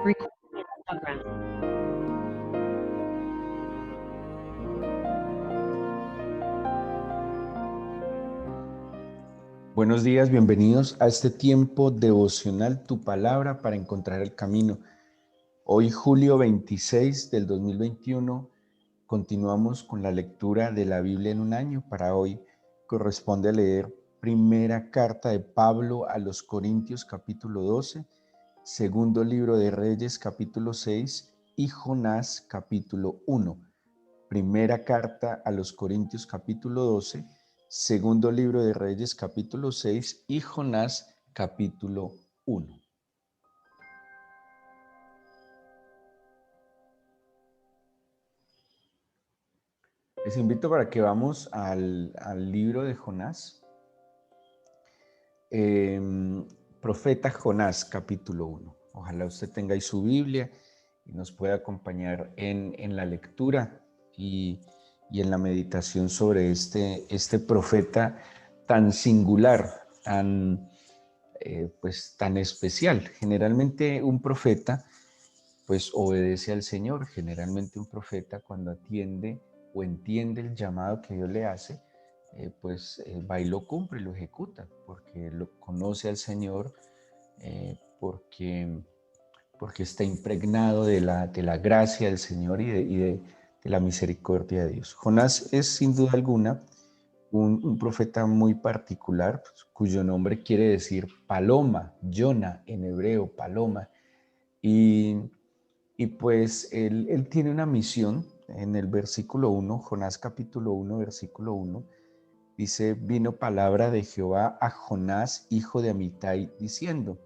Recording in progress. Buenos días, bienvenidos a este tiempo devocional Tu Palabra para encontrar el camino. Hoy, julio 26 del 2021, continuamos con la lectura de la Biblia en un año. Para hoy corresponde leer primera carta de Pablo a los Corintios capítulo 12, segundo libro de Reyes capítulo 6 y Jonás capítulo 1. Primera carta a los Corintios capítulo 12, segundo libro de Reyes capítulo 6 y Jonás capítulo 1. Les invito para que vamos al libro de Jonás. Profeta Jonás capítulo 1. Ojalá usted tenga ahí su Biblia y nos pueda acompañar en la lectura y en la meditación sobre este profeta tan singular, tan especial. Generalmente un profeta pues obedece al Señor. Generalmente un profeta cuando atiende o entiende el llamado que Dios le hace, va y lo cumple, lo ejecuta, porque lo conoce al Señor, porque está impregnado de la gracia del Señor y de la misericordia de Dios. Jonás es sin duda alguna un profeta muy particular, pues, cuyo nombre quiere decir paloma, Yona en hebreo, paloma, y, y pues él tiene una misión. En el versículo 1, Jonás capítulo 1, versículo 1, dice: vino palabra de Jehová a Jonás, hijo de Amitai, diciendo: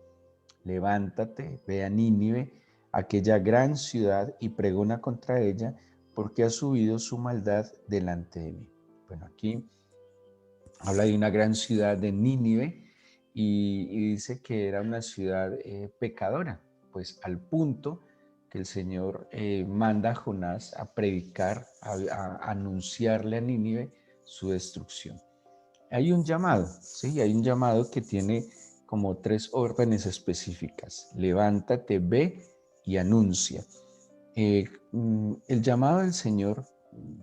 levántate, ve a Nínive, aquella gran ciudad, y pregona contra ella, porque ha subido su maldad delante de mí. Bueno, aquí habla de una gran ciudad de Nínive y dice que era una ciudad pecadora, pues al punto que el Señor manda a Jonás a predicar, a anunciarle a Nínive su destrucción. Hay un llamado, ¿sí? Hay un llamado que tiene como tres órdenes específicas: levántate, ve y anuncia. El llamado del Señor,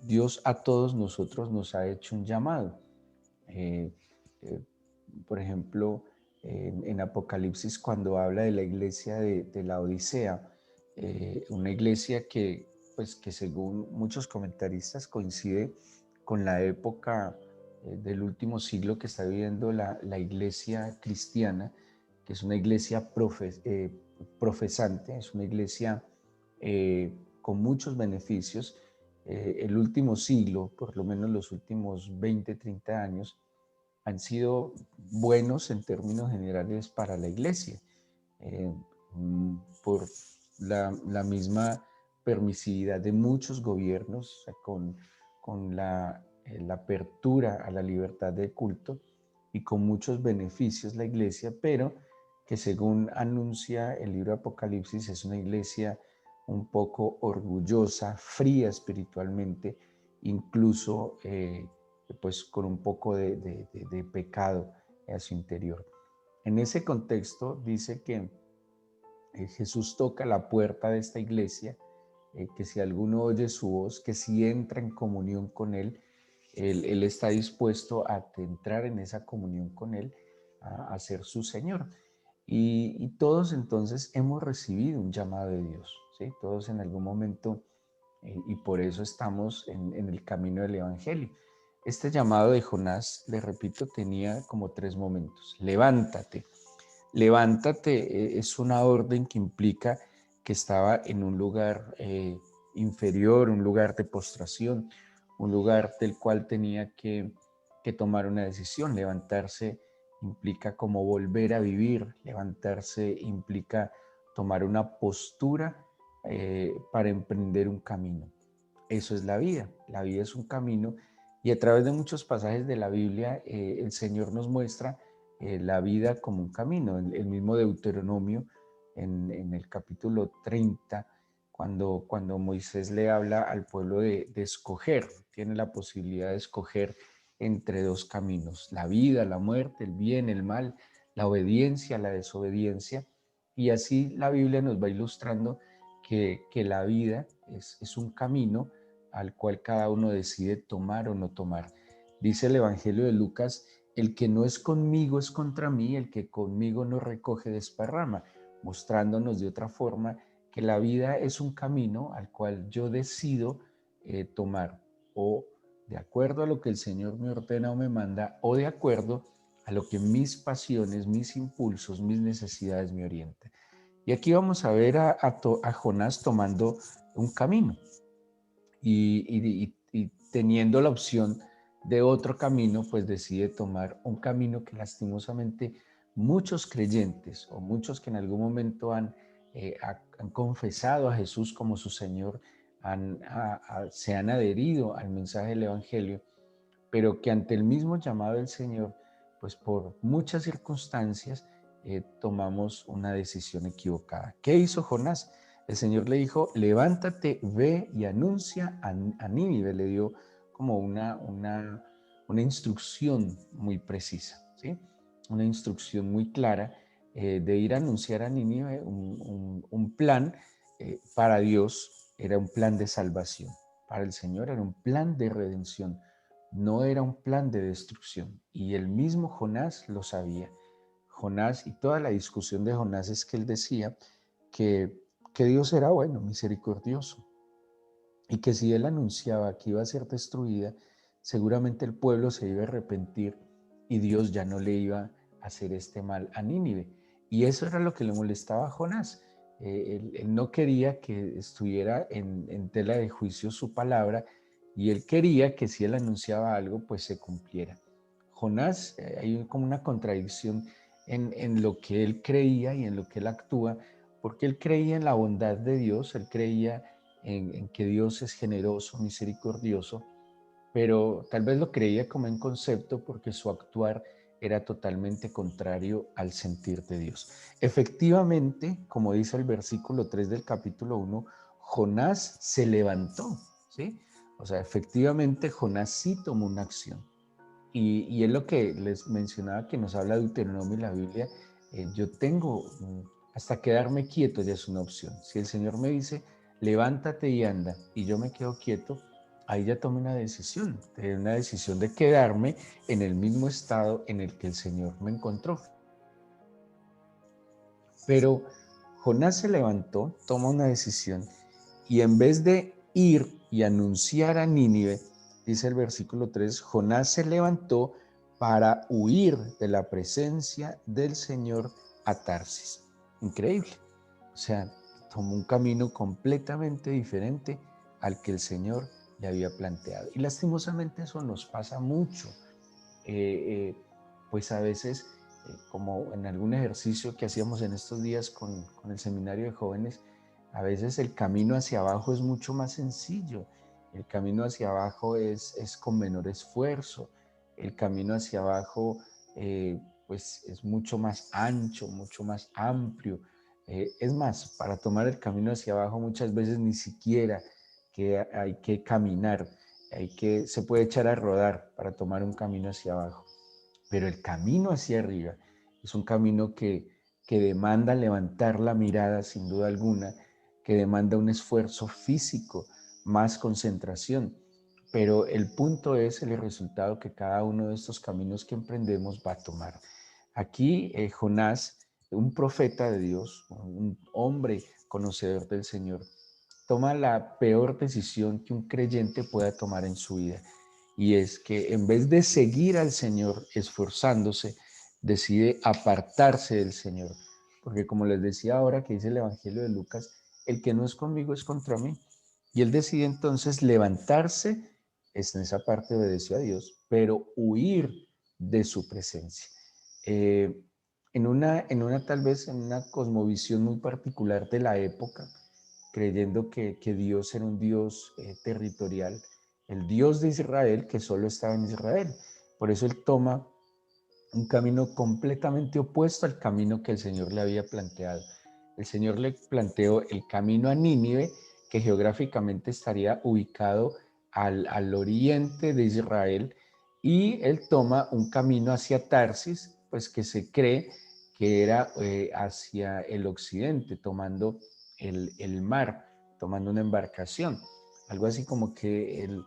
Dios a todos nosotros nos ha hecho un llamado. Eh, eh, por ejemplo, en Apocalipsis, cuando habla de la iglesia de la Odisea, una iglesia que según muchos comentaristas coincide con la época del último siglo que está viviendo la iglesia cristiana, que es una iglesia profesante, es una iglesia con muchos beneficios. El último siglo, por lo menos los últimos 20, 30 años, han sido buenos en términos generales para la iglesia, eh, por la misma permisividad de muchos gobiernos, o sea, con la apertura a la libertad de culto y con muchos beneficios la iglesia, pero que según anuncia el libro de Apocalipsis es una iglesia un poco orgullosa, fría espiritualmente, incluso pues con un poco de pecado a su interior. En ese contexto dice que Jesús toca la puerta de esta iglesia, que si alguno oye su voz, que si entra en comunión con él está dispuesto a entrar en esa comunión con Él, a ser su Señor. Y todos entonces hemos recibido un llamado de Dios, ¿sí? Todos en algún momento, y por eso estamos en el camino del Evangelio. Este llamado de Jonás, le repito, tenía como tres momentos. Levántate. Levántate es una orden que implica que estaba en un lugar inferior, un lugar de postración, un lugar del cual tenía que tomar una decisión. Levantarse implica como volver a vivir, levantarse implica tomar una postura para emprender un camino. Eso es la vida es un camino, y a través de muchos pasajes de la Biblia el Señor nos muestra la vida como un camino. El mismo Deuteronomio, en el capítulo 30, cuando Moisés le habla al pueblo de escoger, tiene la posibilidad de escoger entre dos caminos: la vida, la muerte, el bien, el mal, la obediencia, la desobediencia. Y así la Biblia nos va ilustrando que la vida es un camino al cual cada uno decide tomar o no tomar. Dice el Evangelio de Lucas: el que no es conmigo es contra mí, el que conmigo no recoge desparrama, mostrándonos de otra forma que la vida es un camino al cual yo decido tomar, o de acuerdo a lo que el Señor me ordena o me manda, o de acuerdo a lo que mis pasiones, mis impulsos, mis necesidades me orientan. Y aquí vamos a ver a Jonás tomando un camino y teniendo la opción de otro camino, pues decide tomar un camino que lastimosamente muchos creyentes o muchos que en algún momento han confesado a Jesús como su Señor, se han adherido al mensaje del Evangelio, pero que ante el mismo llamado del Señor, pues por muchas circunstancias, tomamos una decisión equivocada. ¿Qué hizo Jonás? El Señor le dijo: levántate, ve y anuncia a Nínive. Le dio como una instrucción muy precisa, ¿sí? Una instrucción muy clara de ir a anunciar a Nínive un plan. Para Dios era un plan de salvación, para el Señor era un plan de redención, no era un plan de destrucción. Y el mismo Jonás lo sabía. Jonás, y toda la discusión de Jonás es que él decía que Dios era bueno, misericordioso, y que si él anunciaba que iba a ser destruida, seguramente el pueblo se iba a arrepentir y Dios ya no le iba a hacer este mal a Nínive. Y eso era lo que le molestaba a Jonás. Él no quería que estuviera en tela de juicio su palabra, y él quería que si él anunciaba algo, pues se cumpliera. Jonás, hay como una contradicción en lo que él creía y en lo que él actúa, porque él creía en la bondad de Dios, él creía en que Dios es generoso, misericordioso, pero tal vez lo creía como en concepto, porque su actuar era totalmente contrario al sentir de Dios. Efectivamente, como dice el versículo 3 del capítulo 1, Jonás se levantó, ¿sí? O sea, efectivamente Jonás sí tomó una acción. Y es lo que les mencionaba, que nos habla Deuteronomio y la Biblia. Yo tengo, hasta quedarme quieto ya es una opción. Si el Señor me dice: levántate y anda, y yo me quedo quieto, ahí ya tomé una decisión de quedarme en el mismo estado en el que el Señor me encontró. Pero Jonás se levantó, toma una decisión, y en vez de ir y anunciar a Nínive, dice el versículo 3, Jonás se levantó para huir de la presencia del Señor a Tarsis. Increíble. O sea, tomó un camino completamente diferente al que el Señor le había planteado. Y lastimosamente eso nos pasa mucho. Pues a veces, como en algún ejercicio que hacíamos en estos días con el seminario de jóvenes, a veces el camino hacia abajo es mucho más sencillo. El camino hacia abajo es con menor esfuerzo. El camino hacia abajo pues es mucho más ancho, mucho más amplio. Es más, para tomar el camino hacia abajo muchas veces ni siquiera que hay que caminar, se puede echar a rodar para tomar un camino hacia abajo. Pero el camino hacia arriba es un camino que demanda levantar la mirada sin duda alguna, que demanda un esfuerzo físico, más concentración. Pero el punto es el resultado que cada uno de estos caminos que emprendemos va a tomar. Aquí Jonás, un profeta de Dios, un hombre conocedor del Señor, toma la peor decisión que un creyente pueda tomar en su vida. Y es que en vez de seguir al Señor esforzándose, decide apartarse del Señor. Porque como les decía ahora que dice el Evangelio de Lucas, el que no es conmigo es contra mí. Y él decide entonces levantarse, en esa parte obedeció a Dios, pero huir de su presencia. Eh, tal vez en una cosmovisión muy particular de la época, creyendo que Dios era un Dios territorial, el Dios de Israel que solo estaba en Israel. Por eso él toma un camino completamente opuesto al camino que el Señor le había planteado. El Señor le planteó el camino a Nínive, que geográficamente estaría ubicado al oriente de Israel, y él toma un camino hacia Tarsis, pues que se cree que era hacia el occidente, tomando el mar, tomando una embarcación. Algo así como que él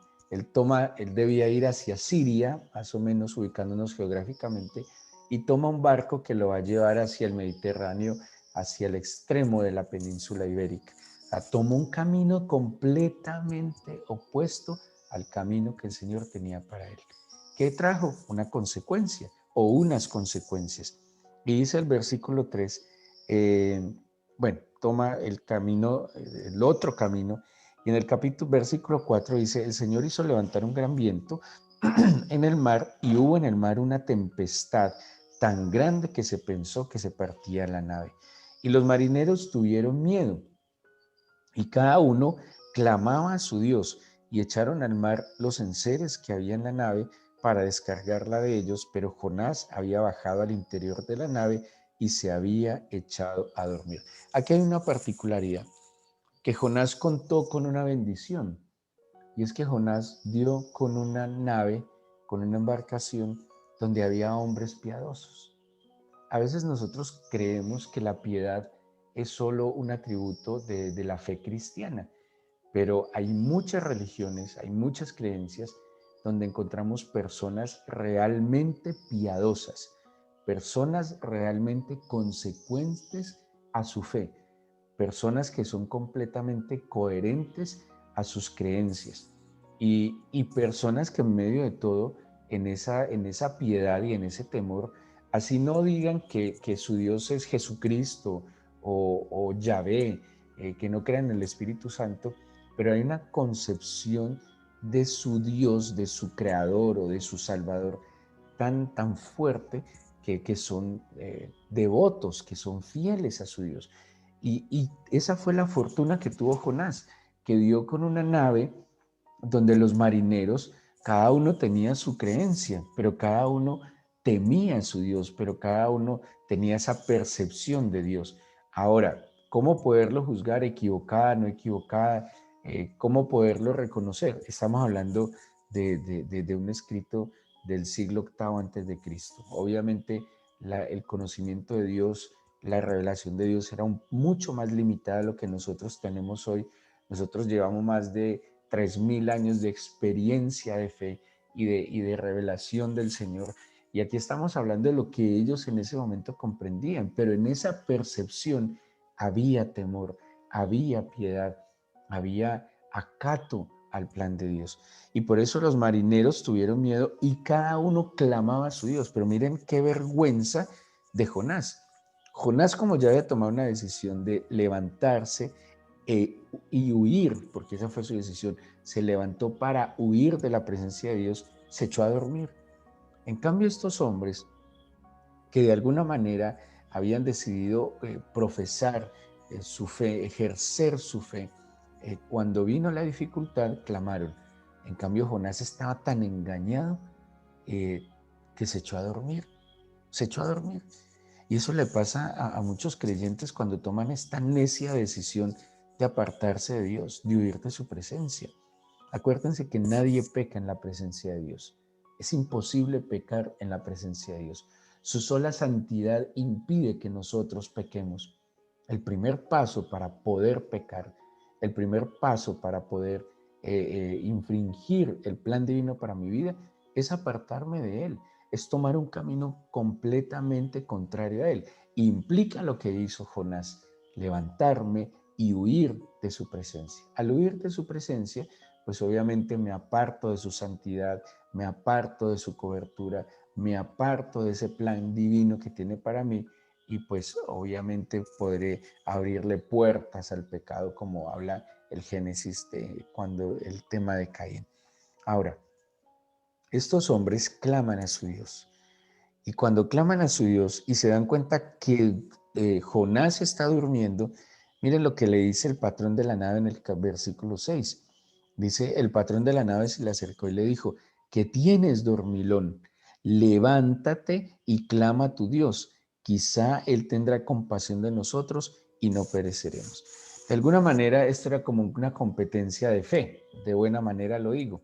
debía ir hacia Siria, más o menos ubicándonos geográficamente, y toma un barco que lo va a llevar hacia el Mediterráneo, hacia el extremo de la península ibérica. O sea, toma un camino completamente opuesto al camino que el Señor tenía para él. ¿Qué trajo? Una consecuencia o unas consecuencias. Y dice el versículo 3, bueno, toma el camino, el otro camino, y en el versículo 4 dice, el Señor hizo levantar un gran viento en el mar y hubo en el mar una tempestad tan grande que se pensó que se partía la nave. Y los marineros tuvieron miedo y cada uno clamaba a su Dios y echaron al mar los enseres que había en la nave para descargarla de ellos, pero Jonás había bajado al interior de la nave y se había echado a dormir. Aquí hay una particularidad, que Jonás contó con una bendición, y es que Jonás dio con una nave, con una embarcación donde había hombres piadosos. A veces nosotros creemos que la piedad es solo un atributo de la fe cristiana, pero hay muchas religiones, hay muchas creencias donde encontramos personas realmente piadosas, personas realmente consecuentes a su fe, personas que son completamente coherentes a sus creencias y personas que en medio de todo, en esa piedad y en ese temor, así no digan que su Dios es Jesucristo o Yahvé, que no crean en el Espíritu Santo, pero hay una concepción de su Dios, de su Creador o de su Salvador tan fuerte que son devotos, que son fieles a su Dios. Y esa fue la fortuna que tuvo Jonás, que dio con una nave donde los marineros, cada uno tenía su creencia, pero cada uno temía a su Dios, pero cada uno tenía esa percepción de Dios. Ahora, ¿cómo poderlo juzgar equivocada, no equivocada? ¿Cómo poderlo reconocer? Estamos hablando de un escrito del siglo octavo antes de Cristo. Obviamente, el conocimiento de Dios, la revelación de Dios era mucho más limitada de lo que nosotros tenemos hoy. Nosotros llevamos más de 3000 años de experiencia de fe y de revelación del Señor. Y aquí estamos hablando de lo que ellos en ese momento comprendían, pero en esa percepción había temor, había piedad, había acato al plan de Dios. Y por eso los marineros tuvieron miedo y cada uno clamaba a su Dios. Pero miren qué vergüenza de Jonás. Jonás, como ya había tomado una decisión de levantarse y huir, porque esa fue su decisión, se levantó para huir de la presencia de Dios, se echó a dormir. En cambio, estos hombres que de alguna manera habían decidido profesar su fe, ejercer su fe, cuando vino la dificultad, clamaron. En cambio, Jonás estaba tan engañado eh, que se echó a dormir, se echó a dormir. Y eso le pasa a muchos creyentes cuando toman esta necia decisión de apartarse de Dios, de huir de su presencia. Acuérdense que nadie peca en la presencia de Dios. Es imposible pecar en la presencia de Dios. Su sola santidad impide que nosotros pequemos. El primer paso para poder pecar, el primer paso para poder infringir el plan divino para mi vida es apartarme de Él, es tomar un camino completamente contrario a Él. Implica lo que hizo Jonás, levantarme y huir de su presencia. Al huir de su presencia, pues obviamente me aparto de su santidad, me aparto de su cobertura, me aparto de ese plan divino que tiene para mí y pues obviamente podré abrirle puertas al pecado como habla el Génesis de cuando el tema de Caín. Ahora, estos hombres claman a su Dios y cuando claman a su Dios y se dan cuenta que Jonás está durmiendo, miren lo que le dice el patrón de la nave en el versículo 6. Dice, el patrón de la nave se le acercó y le dijo, ¿qué tienes, dormilón? Levántate y clama a tu Dios. Quizá Él tendrá compasión de nosotros y no pereceremos. De alguna manera, esto era como una competencia de fe. De buena manera lo digo.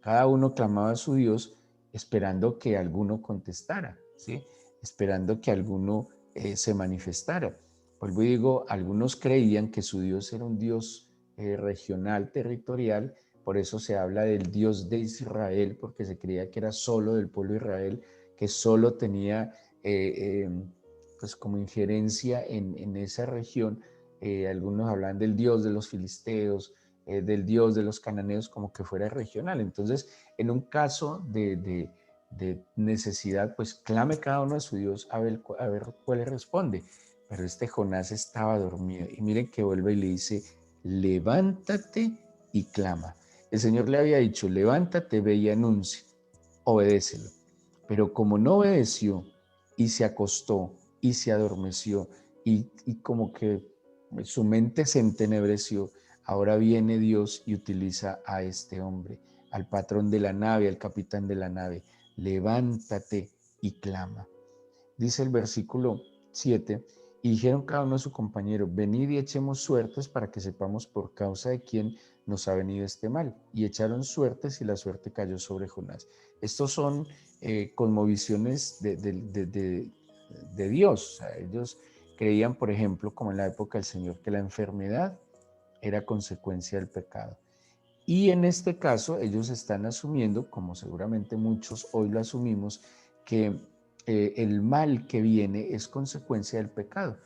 Cada uno clamaba a su Dios esperando que alguno contestara, ¿sí? Esperando que alguno se manifestara. Vuelvo y digo, algunos creían que su Dios era un Dios regional, territorial, por eso se habla del Dios de Israel, porque se creía que era solo del pueblo de Israel, que solo tenía pues como injerencia en esa región. Algunos hablan del Dios de los filisteos, del Dios de los cananeos, como que fuera regional. Entonces, en un caso de necesidad, pues clame cada uno a su Dios a ver cuál le responde. Pero este Jonás estaba dormido y miren que vuelve y le dice, levántate y clama. El Señor le había dicho, levántate, ve y anuncia, obedécelo. Pero como no obedeció y se acostó y se adormeció y como que su mente se entenebreció, ahora viene Dios y utiliza a este hombre, al patrón de la nave, al capitán de la nave. Levántate y clama. Dice el versículo 7, y dijeron cada uno a su compañero, venid y echemos suertes para que sepamos por causa de quién nos ha venido este mal. Y echaron suertes y la suerte cayó sobre Jonás. Estos son cosmovisiones de Dios. O sea, ellos creían, por ejemplo, como en la época del Señor, que la enfermedad era consecuencia del pecado. Y en este caso ellos están asumiendo, como seguramente muchos hoy lo asumimos, que el mal que viene es consecuencia del pecado.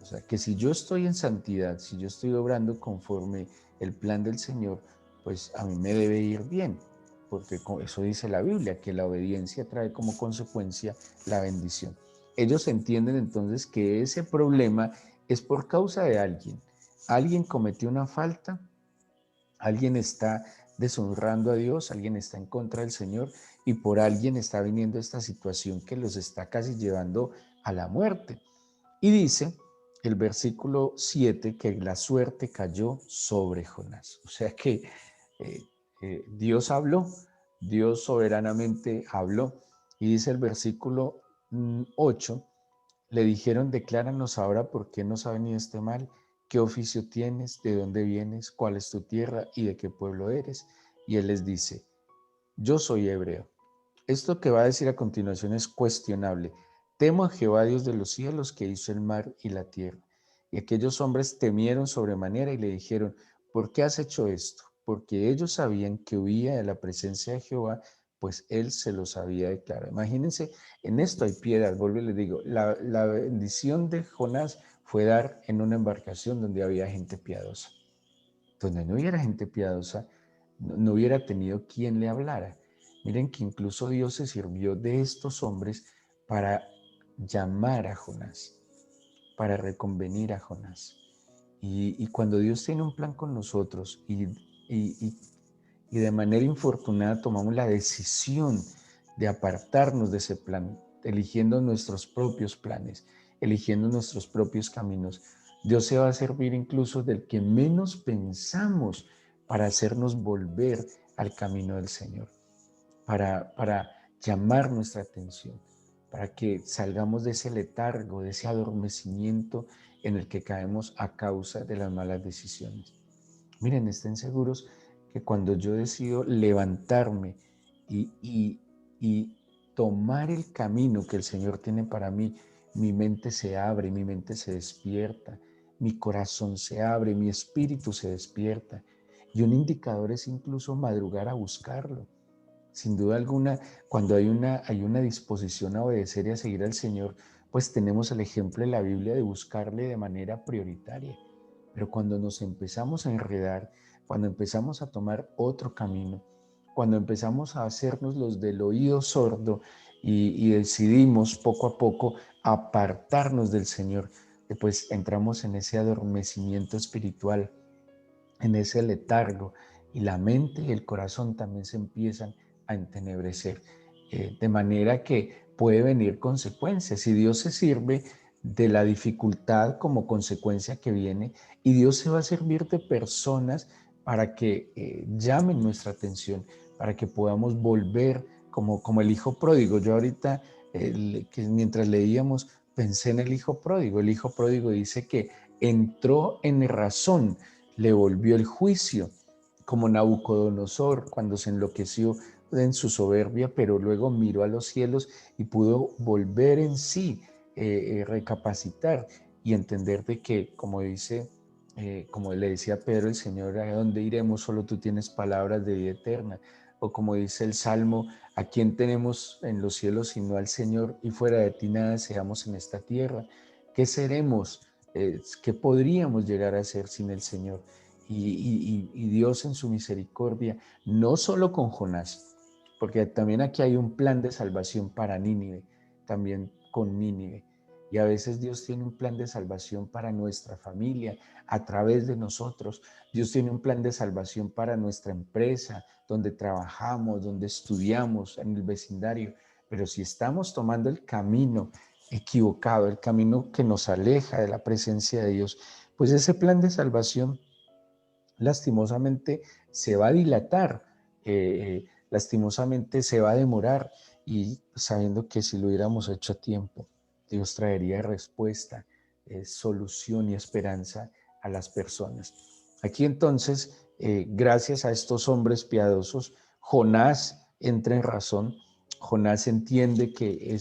O sea, que si yo estoy en santidad, si yo estoy obrando conforme el plan del Señor, pues a mí me debe ir bien, porque eso dice la Biblia, que la obediencia trae como consecuencia la bendición. Ellos entienden entonces que ese problema es por causa de alguien. Alguien cometió una falta, alguien está deshonrando a Dios, alguien está en contra del Señor y por alguien está viniendo esta situación que los está casi llevando a la muerte. Y dice el versículo 7 que la suerte cayó sobre Jonás. O sea que Dios habló, Dios soberanamente habló. Y dice el versículo 8, le dijeron, decláranos ahora por qué nos ha venido este mal, qué oficio tienes, de dónde vienes, cuál es tu tierra y de qué pueblo eres. Y él les dice, yo soy hebreo. Esto que va a decir a continuación es cuestionable. Temo a Jehová Dios de los cielos que hizo el mar y la tierra. Y aquellos hombres temieron sobremanera y le dijeron, ¿por qué has hecho esto? Porque ellos sabían que huía de la presencia de Jehová, pues él se los había declarado. Imagínense, en esto hay piedad. Vuelvo y les digo, la bendición de Jonás fue dar en una embarcación donde había gente piadosa. Donde no hubiera gente piadosa, no hubiera tenido quien le hablara. Miren que incluso Dios se sirvió de estos hombres para llamar a Jonás, para reconvenir a Jonás. Y cuando Dios tiene un plan con nosotros y de manera infortunada tomamos la decisión de apartarnos de ese plan, eligiendo nuestros propios planes, eligiendo nuestros propios caminos, Dios se va a servir incluso del que menos pensamos para hacernos volver al camino del Señor, para llamar nuestra atención, para que salgamos de ese letargo, de ese adormecimiento en el que caemos a causa de las malas decisiones. Miren, estén seguros que cuando yo decido levantarme y tomar el camino que el Señor tiene para mí, mi mente se abre, mi mente se despierta, mi corazón se abre, mi espíritu se despierta. Y un indicador es incluso madrugar a buscarlo. Sin duda alguna, cuando hay una disposición a obedecer y a seguir al Señor, pues tenemos el ejemplo de la Biblia de buscarle de manera prioritaria. Pero cuando nos empezamos a enredar, cuando empezamos a tomar otro camino, cuando empezamos a hacernos los del oído sordo y decidimos poco a poco apartarnos del Señor, pues entramos en ese adormecimiento espiritual, en ese letargo, y la mente y el corazón también se empiezan a entenebrecer, de manera que puede venir consecuencias. Y Dios se sirve de la dificultad como consecuencia que viene, y Dios se va a servir de personas para que llamen nuestra atención, para que podamos volver como el hijo pródigo. Yo ahorita, que mientras leíamos, pensé en el hijo pródigo. El hijo pródigo dice que entró en razón, le volvió el juicio, como Nabucodonosor cuando se enloqueció en su soberbia, pero luego miró a los cielos y pudo volver en sí. recapacitar y entender de que, como dice, como le decía Pedro, el Señor, ¿a dónde iremos? Solo tú tienes palabras de vida eterna. O como dice el Salmo, ¿a quién tenemos en los cielos sino al Señor? Y fuera de ti nada deseamos en esta tierra. ¿Qué seremos? ¿Qué podríamos llegar a ser sin el Señor? Y Dios en su misericordia, no solo con Jonás, porque también aquí hay un plan de salvación para Nínive, también con Nínive. Y a veces Dios tiene un plan de salvación para nuestra familia, a través de nosotros. Dios tiene un plan de salvación para nuestra empresa, donde trabajamos, donde estudiamos, en el vecindario. Pero si estamos tomando el camino equivocado, el camino que nos aleja de la presencia de Dios, pues ese plan de salvación lastimosamente se va a dilatar, lastimosamente se va a demorar, y sabiendo que si lo hubiéramos hecho a tiempo, Dios traería respuesta, solución y esperanza a las personas. Aquí entonces, gracias a estos hombres piadosos, Jonás entra en razón. Jonás entiende que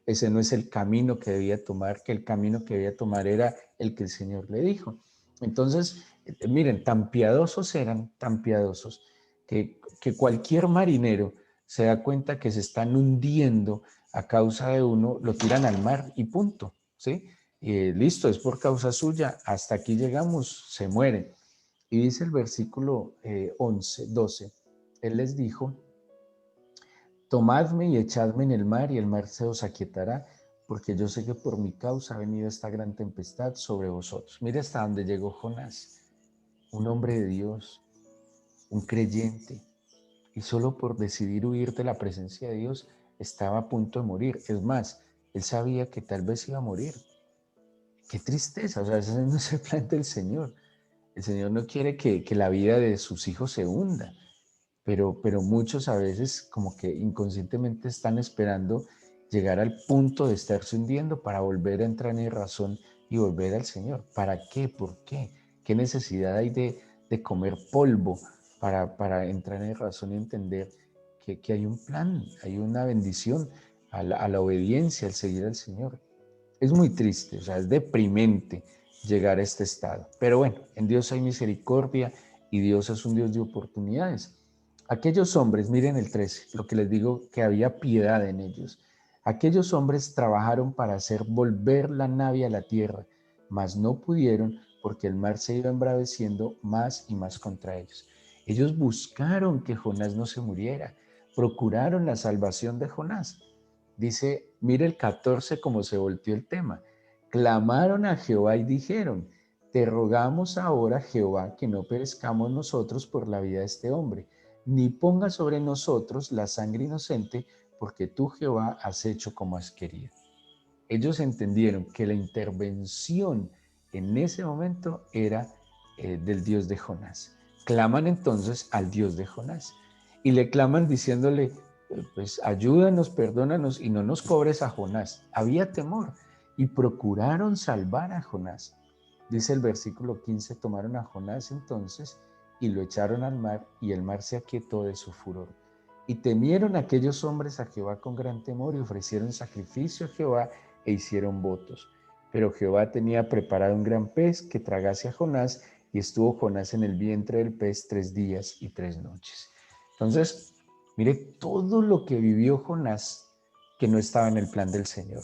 ese no es el camino que debía tomar, que el camino que debía tomar era el que el Señor le dijo. Entonces, miren, tan piadosos eran, tan piadosos, que cualquier marinero se da cuenta que se están hundiendo a causa de uno, lo tiran al mar y punto, ¿sí? Listo, es por causa suya, hasta aquí llegamos, se mueren. Y dice el versículo 11, 12, él les dijo: tomadme y echadme en el mar, y el mar se os aquietará, porque yo sé que por mi causa ha venido esta gran tempestad sobre vosotros. Mire hasta dónde llegó Jonás, un hombre de Dios, un creyente, y solo por decidir huir de la presencia de Dios estaba a punto de morir. Es más, él sabía que tal vez iba a morir. Qué tristeza, o sea, ese no es el plan del Señor. El Señor no quiere que la vida de sus hijos se hunda, pero muchos a veces como que inconscientemente están esperando llegar al punto de estarse hundiendo para volver a entrar en razón y volver al Señor. ¿Para qué? ¿Por qué? ¿Qué necesidad hay de comer polvo para entrar en razón y entender que hay un plan, hay una bendición a la obediencia, al seguir al Señor? Es muy triste, o sea, es deprimente llegar a este estado. Pero bueno, en Dios hay misericordia y Dios es un Dios de oportunidades. Aquellos hombres, miren el 13, lo que les digo, que había piedad en ellos. Aquellos hombres trabajaron para hacer volver la nave a la tierra, mas no pudieron, porque el mar se iba embraveciendo más y más contra ellos. Ellos buscaron que Jonás no se muriera, procuraron la salvación de Jonás. Dice, mire el 14 cómo se volteó el tema. Clamaron a Jehová y dijeron: te rogamos ahora, Jehová, que no perezcamos nosotros por la vida de este hombre, ni ponga sobre nosotros la sangre inocente, porque tú, Jehová, has hecho como has querido. Ellos entendieron que la intervención en ese momento era del Dios de Jonás. Claman entonces al Dios de Jonás y le claman diciéndole, pues ayúdanos, perdónanos y no nos cobres a Jonás. Había temor y procuraron salvar a Jonás. Dice el versículo 15, tomaron a Jonás entonces y lo echaron al mar, y el mar se aquietó de su furor. Y temieron aquellos hombres a Jehová con gran temor, y ofrecieron sacrificio a Jehová e hicieron votos. Pero Jehová tenía preparado un gran pez que tragase a Jonás, y estuvo Jonás en el vientre del pez 3 días y 3 noches. Entonces, mire todo lo que vivió Jonás que no estaba en el plan del Señor.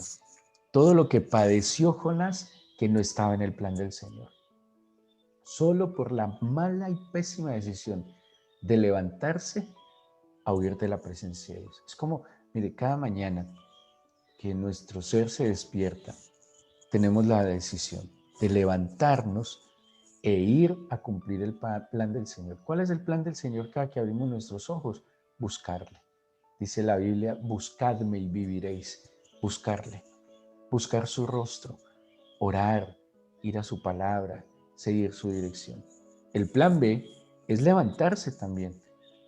Todo lo que padeció Jonás que no estaba en el plan del Señor. Solo por la mala y pésima decisión de levantarse a huir de la presencia de Dios. Es como, mire, cada mañana que nuestro ser se despierta, tenemos la decisión de levantarnos e ir a cumplir el plan del Señor. ¿Cuál es el plan del Señor cada que abrimos nuestros ojos? Buscarle. Dice la Biblia, buscadme y viviréis. Buscarle, buscar su rostro, orar, ir a su palabra, seguir su dirección. El plan B es levantarse también,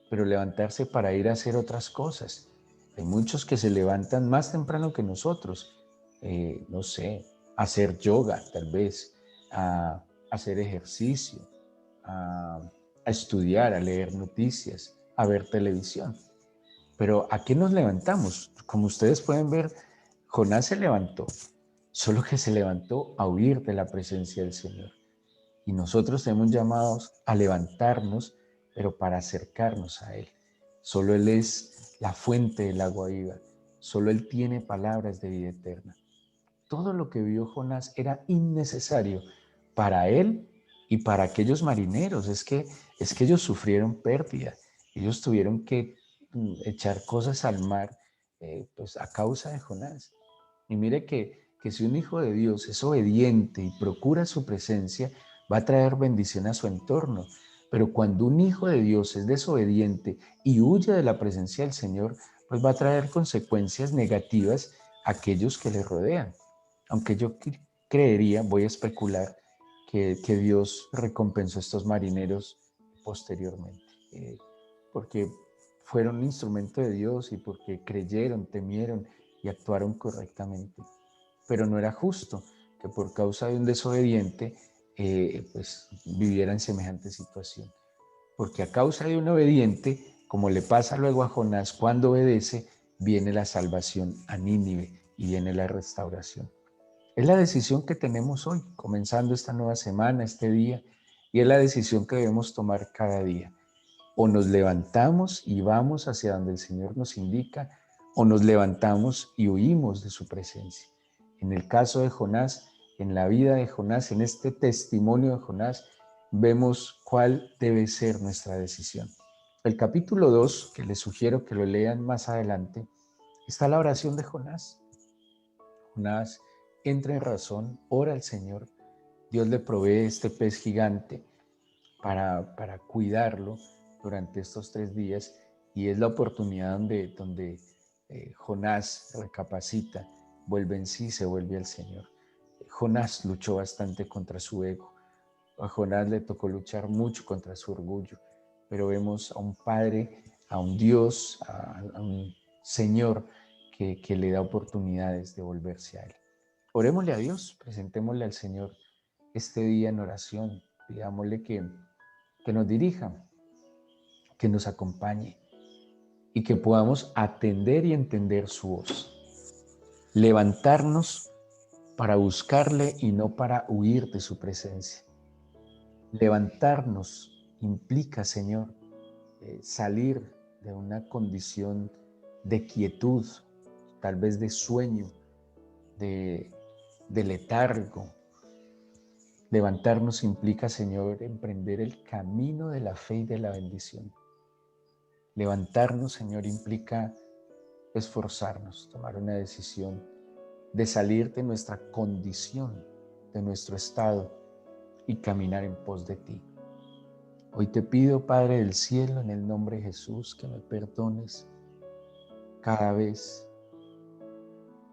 pero levantarse para ir a hacer otras cosas. Hay muchos que se levantan más temprano que nosotros, no sé, a hacer yoga tal vez, a hacer ejercicio, a estudiar, a leer noticias, a ver televisión. Pero ¿a qué nos levantamos? Como ustedes pueden ver, Jonás se levantó, solo que se levantó a huir de la presencia del Señor. Y nosotros tenemos llamados a levantarnos, pero para acercarnos a Él. Solo Él es la fuente del agua viva. Solo Él tiene palabras de vida eterna. Todo lo que vio Jonás era innecesario para él y para aquellos marineros. Es que ellos sufrieron pérdida. Ellos tuvieron que echar cosas al mar pues a causa de Jonás. Y mire que si un hijo de Dios es obediente y procura su presencia, va a traer bendición a su entorno. Pero cuando un hijo de Dios es desobediente y huye de la presencia del Señor, pues va a traer consecuencias negativas a aquellos que le rodean. Aunque yo creería, voy a especular, que Dios recompensó a estos marineros posteriormente, porque fueron un instrumento de Dios y porque creyeron, temieron y actuaron correctamente. Pero no era justo que por causa de un desobediente pues viviera en semejante situación. Porque a causa de un obediente, como le pasa luego a Jonás, cuando obedece, viene la salvación a Nínive y viene la restauración. Es la decisión que tenemos hoy, comenzando esta nueva semana, este día, y es la decisión que debemos tomar cada día. O nos levantamos y vamos hacia donde el Señor nos indica, o nos levantamos y huimos de su presencia. En el caso de Jonás, en la vida de Jonás, en este testimonio de Jonás, vemos cuál debe ser nuestra decisión. El capítulo 2, que les sugiero que lo lean más adelante, está la oración de Jonás. Jonás entra en razón, ora al Señor, Dios le provee este pez gigante para cuidarlo durante estos 3 días y es la oportunidad donde Jonás recapacita, vuelve en sí, se vuelve al Señor. Jonás luchó bastante contra su ego, a Jonás le tocó luchar mucho contra su orgullo, pero vemos a un Padre, a un Dios, a un Señor que le da oportunidades de volverse a Él. Orémosle a Dios, presentémosle al Señor este día en oración, pidámosle que nos dirija, que nos acompañe y que podamos atender y entender su voz. Levantarnos para buscarle y no para huir de su presencia. Levantarnos implica, Señor, salir de una condición de quietud, tal vez de sueño, de letargo. Levantarnos implica, Señor, emprender el camino de la fe y de la bendición. Levantarnos, Señor, implica esforzarnos, tomar una decisión de salir de nuestra condición, de nuestro estado y caminar en pos de ti. Hoy te pido, Padre del cielo, en el nombre de Jesús, que me perdones cada vez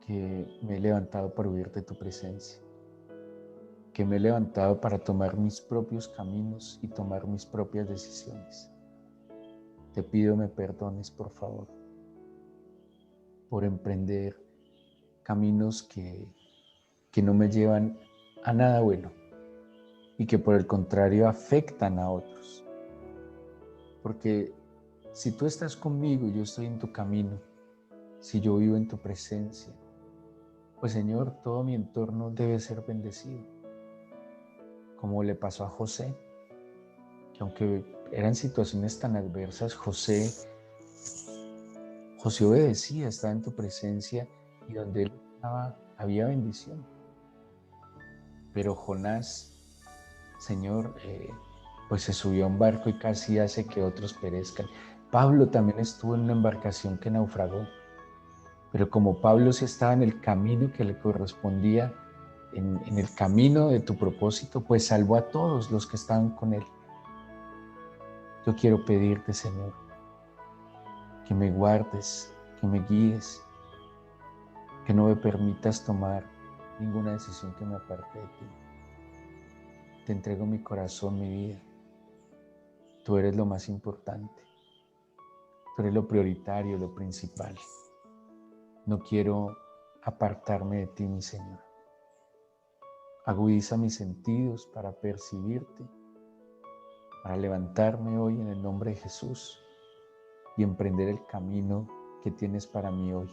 que me he levantado para huir de tu presencia, que me he levantado para tomar mis propios caminos y tomar mis propias decisiones. Te pido me perdones, por favor, por emprender caminos que no me llevan a nada bueno y que por el contrario afectan a otros. Porque si tú estás conmigo y yo estoy en tu camino, si yo vivo en tu presencia, pues Señor, todo mi entorno debe ser bendecido. Como le pasó a José, que aunque eran situaciones tan adversas, José obedecía, estaba en tu presencia y donde él estaba había bendición. Pero Jonás, Señor, pues se subió a un barco y casi hace que otros perezcan. Pablo también estuvo en una embarcación que naufragó, pero como Pablo sí estaba en el camino que le correspondía, en el camino de tu propósito, pues salvó a todos los que estaban con él. Yo quiero pedirte, Señor, que me guardes, que me guíes, que no me permitas tomar ninguna decisión que me aparte de ti. Te entrego mi corazón, mi vida. Tú eres lo más importante. Tú eres lo prioritario, lo principal. No quiero apartarme de ti, mi Señor. Agudiza mis sentidos para percibirte, para levantarme hoy en el nombre de Jesús y emprender el camino que tienes para mí hoy.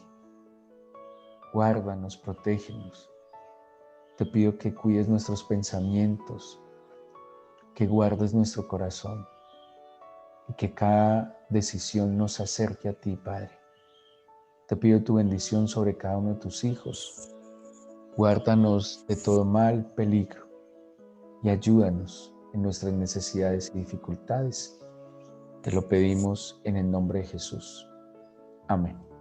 Guárdanos, protégenos. Te pido que cuides nuestros pensamientos, que guardes nuestro corazón y que cada decisión nos acerque a ti, Padre. Te pido tu bendición sobre cada uno de tus hijos. Guárdanos de todo mal, peligro, y ayúdanos en nuestras necesidades y dificultades. Te lo pedimos en el nombre de Jesús. Amén.